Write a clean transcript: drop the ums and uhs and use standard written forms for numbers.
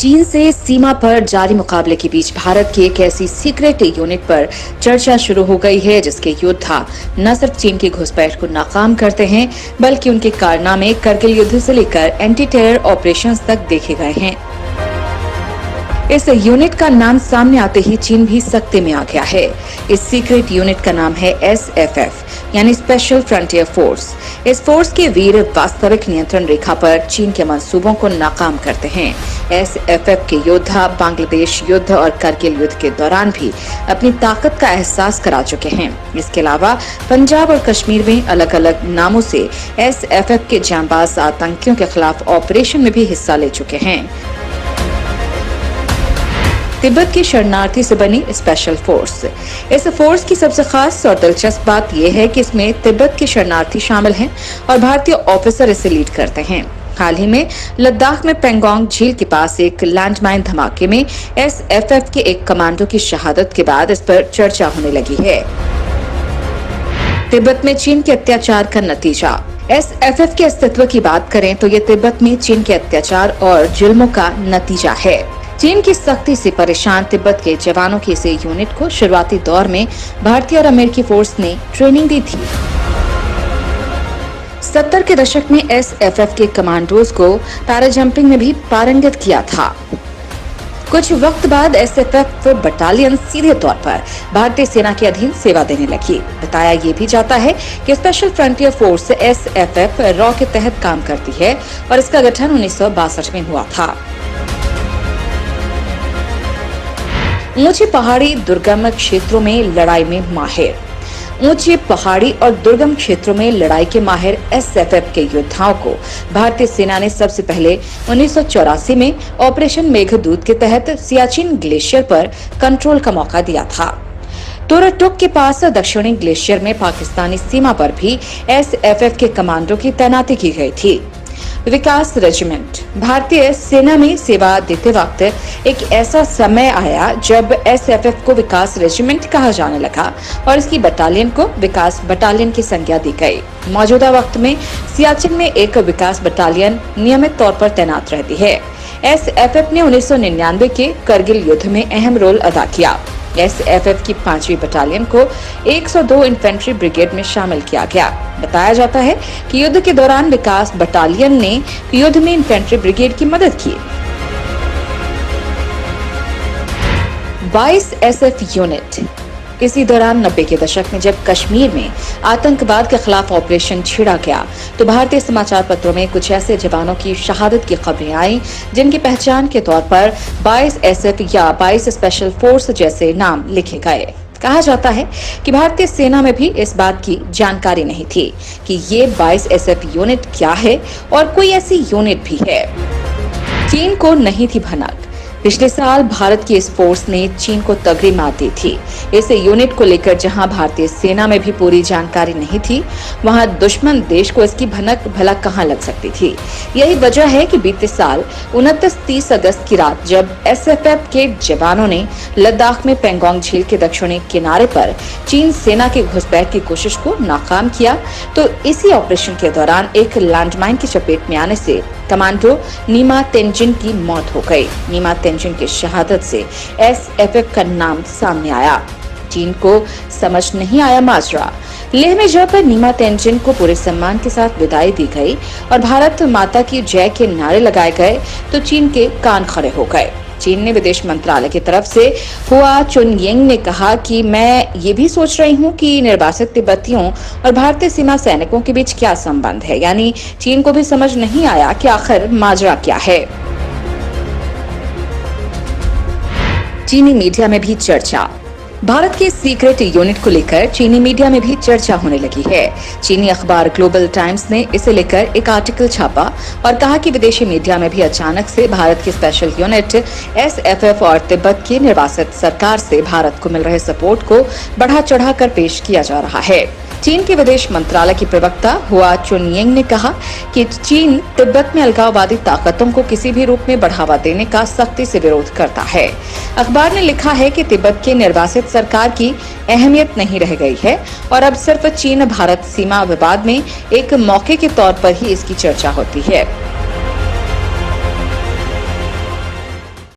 चीन से सीमा पर जारी मुकाबले के बीच भारत की एक ऐसी सीक्रेट यूनिट पर चर्चा शुरू हो गई है जिसके योद्धा न सिर्फ चीन की घुसपैठ को नाकाम करते हैं बल्कि उनके कारनामे करगिल युद्ध से लेकर एंटी टेरर ऑपरेशंस तक देखे गए हैं। इस यूनिट का नाम सामने आते ही चीन भी सख्ते में आ गया है। इस सीक्रेट यूनिट का नाम है SFF यानी स्पेशल फ्रंटियर फोर्स। इस फोर्स के वीर वास्तविक नियंत्रण रेखा पर चीन के मंसूबों को नाकाम करते हैं। SFF के योद्धा बांग्लादेश युद्ध और करगिल युद्ध के दौरान भी अपनी ताकत का एहसास करा चुके हैं। इसके अलावा पंजाब और कश्मीर में अलग अलग नामों से SFF के जांबाज आतंकियों के खिलाफ ऑपरेशन में भी हिस्सा ले चुके हैं। तिब्बत की शरणार्थी से बनी स्पेशल फोर्स। इस फोर्स की सबसे खास और दिलचस्प बात यह है कि इसमें तिब्बत के शरणार्थी शामिल हैं और भारतीय ऑफिसर इसे लीड करते हैं। हाल ही में लद्दाख में पेंगोंग झील के पास एक लैंडमाइन धमाके में SFF के एक कमांडो की शहादत के बाद इस पर चर्चा होने लगी है। तिब्बत में चीन के अत्याचार का नतीजा। SFF के अस्तित्व की बात करें तो ये तिब्बत में चीन के अत्याचार और जुल्मों का नतीजा है। चीन की सख्ती से परेशान तिब्बत के जवानों की इस यूनिट को शुरुआती दौर में भारतीय और अमेरिकी फोर्स ने ट्रेनिंग दी थी। 70 के दशक में SFF के कमांडोज को पैरा जंपिंग में भी पारंगत किया था। कुछ वक्त बाद SFF बटालियन सीधे तौर पर भारतीय सेना के अधीन सेवा देने लगी। बताया ये भी जाता है कि special frontier force SFF raw के तहत काम करती है और इसका गठन 1962 में हुआ था। ऊंची पहाड़ी दुर्गम क्षेत्रों में लड़ाई में माहिर। ऊंची पहाड़ी और दुर्गम क्षेत्रों में लड़ाई के माहिर SFF के योद्धाओं को भारतीय सेना ने सबसे पहले 1984 में ऑपरेशन मेघदूत के तहत सियाचिन ग्लेशियर पर कंट्रोल का मौका दिया था। तुरटुक के पास दक्षिणी ग्लेशियर में पाकिस्तानी सीमा पर भी SFF के कमांडो की तैनाती की गई थी। विकास रेजिमेंट। भारतीय सेना में सेवा देते वक्त एक ऐसा समय आया जब SFF को विकास रेजिमेंट कहा जाने लगा और इसकी बटालियन को विकास बटालियन की संज्ञा दी गई। मौजूदा वक्त में सियाचिन में एक विकास बटालियन नियमित तौर पर तैनात रहती है। SFF ने 1999 के करगिल युद्ध में अहम रोल अदा किया। SFF की 5वीं बटालियन को 102 इन्फेंट्री ब्रिगेड में शामिल किया गया। बताया जाता है कि युद्ध के दौरान विकास बटालियन ने युद्ध में इन्फेंट्री ब्रिगेड की मदद की। 22 SF यूनिट। इसी दौरान 90 के दशक में जब कश्मीर में आतंकवाद के खिलाफ ऑपरेशन छेड़ा गया तो भारतीय समाचार पत्रों में कुछ ऐसे जवानों की शहादत की खबरें आईं जिनकी पहचान के तौर पर 22 SF या 22 स्पेशल फोर्स जैसे नाम लिखे गए। कहा जाता है कि भारतीय सेना में भी इस बात की जानकारी नहीं थी कि ये 22 SF यूनिट क्या है और कोई ऐसी यूनिट भी है। चीन को नहीं थी भनक। पिछले साल भारत की इस फोर्स ने चीन को तगड़ी मात दी थी। इस यूनिट को लेकर जहां भारतीय सेना में भी पूरी जानकारी नहीं थी, वहां दुश्मन देश को इसकी भनक भला कहां लग सकती थी। यही वजह है कि बीते साल 29-30 अगस्त की रात जब SFF के जवानों ने लद्दाख में पेंगोंग झील के दक्षिणी किनारे पर चीन सेना की घुसपैठ की कोशिश को नाकाम किया तो इसी ऑपरेशन के दौरान एक लैंडमाइन की चपेट में आने से कमांडो नीमा तेंजिन की मौत हो गई। नीमा तेंजिन की शहादत से SFF का नाम सामने आया। चीन को समझ नहीं आया माजरा। लेह में जब नीमा तेंजिन को पूरे सम्मान के साथ विदाई दी गई और भारत माता की जय के नारे लगाए गए तो चीन के कान खड़े हो गए। चीन ने विदेश मंत्रालय की तरफ से हुआ चुनयिंग ने कहा कि मैं ये भी सोच रही हूँ कि निर्वासित तिब्बतियों और भारतीय सीमा सैनिकों के बीच क्या संबंध है। यानी चीन को भी समझ नहीं आया कि आखिर माजरा क्या है। चीनी मीडिया में भी चर्चा। भारत के सीक्रेट यूनिट को लेकर चीनी मीडिया में भी चर्चा होने लगी है। चीनी अखबार ग्लोबल टाइम्स ने इसे लेकर एक आर्टिकल छापा और कहा कि विदेशी मीडिया में भी अचानक से भारत की स्पेशल यूनिट SFF और तिब्बत की निर्वासित सरकार से भारत को मिल रहे सपोर्ट को बढ़ा चढ़ाकर पेश किया जा रहा है। चीन के विदेश मंत्रालय की प्रवक्ता हुआ चुनयिंग ने कहा कि चीन तिब्बत में अलगाववादी ताकतों को किसी भी रूप में बढ़ावा देने का सख्ती से विरोध करता है। अखबार ने लिखा है कि तिब्बत के निर्वासित सरकार की अहमियत नहीं रह गई है और अब सिर्फ चीन भारत सीमा विवाद में एक मौके के तौर पर ही इसकी चर्चा होती है।